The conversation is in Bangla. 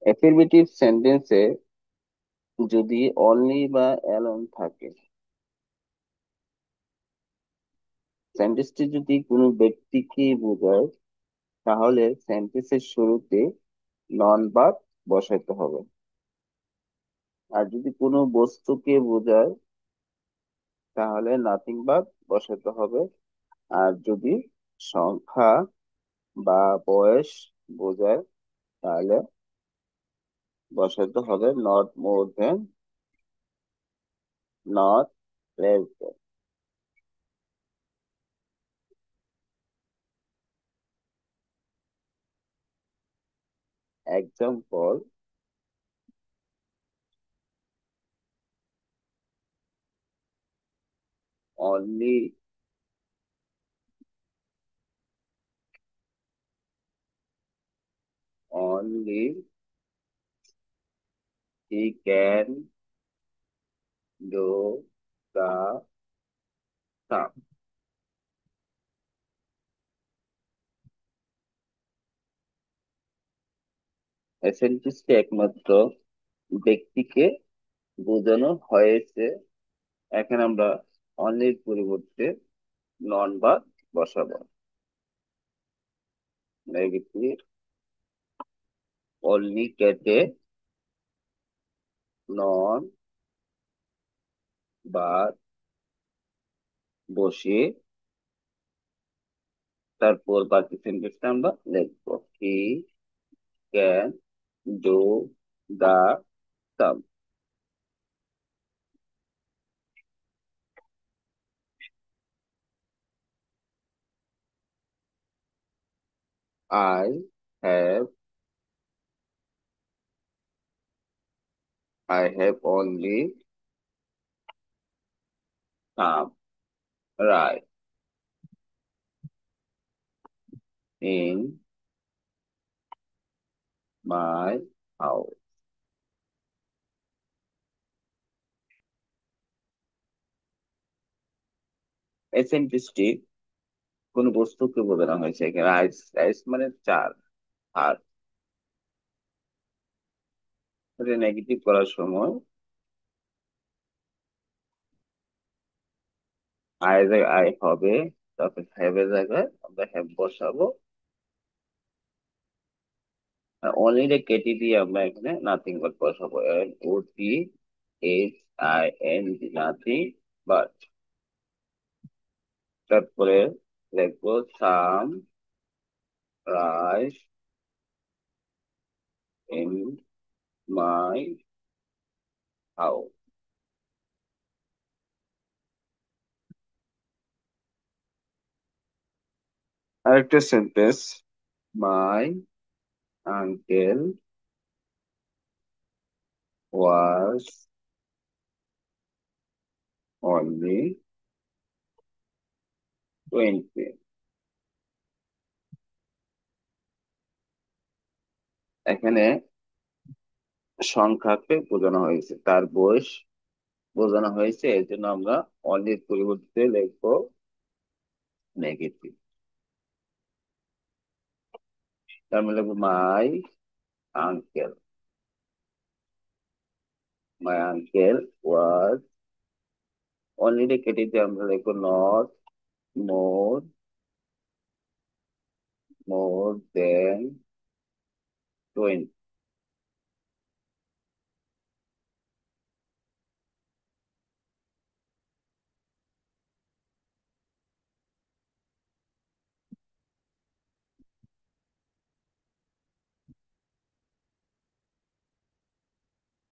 অ্যাফার্মেটিভ সেন্টেন্সে যদি অনলি বা অ্যালোন থাকে, সেন্টেন্সটি যদি কোনো ব্যক্তিকে বোঝায়, তাহলে সেন্টেন্সের শুরুতে নন বাদ বসাইতে হবে। আর যদি কোনো বস্তুকে বোঝায়, তাহলে নাথিং বাদ বসাতে হবে। আর যদি সংখ্যা বা বয়স বোঝায়, তাহলে বসাতে হবে not more than, not less than. Example: only, only he can do the sum. এই সেন্টেন্সটি একমাত্র ব্যক্তিকে বোঝানো হয়েছে। এখানে আমরা অনলির পরিবর্তে নন বাদ বসাবো। নেগেটিভ অনলি কেটে নন বাদ বসিয়ে তারপর বাকি সেন্টেন্সটা আমরা লিখবো। He can do the sum. I have, I have only some right in my house. এই সেন্টেন্সটি কোন বস্তুকে বোঝানো হয়েছে। এখানে রাইস, রাইস মানে চাল। আর নেগেটিভ করার সময় আই জায়গায় আই হবে, তারপর হ্যাভ এর জায়গায় আমরা হ্যাভ বসাবো। আর অনলি রে কেটে দিয়ে আমরা এখানে নাথিং বাট বসাবো। NOTHING, nothing but. তারপরে লিখবো some rice in my house. আরেকটা sentence: my uncle was only 20। এখানে সংখ্যাকে বোঝানো হয়েছে, তার বয়স বোঝানো হয়েছে, এই জন্য আমরা অনলির পরিবর্তে লিখবো নেগেটিভ। তার মানে লিখবো uncle my uncle was, only কেটে দিয়ে আমরা লিখবো নট মোর, মোর দেন 20।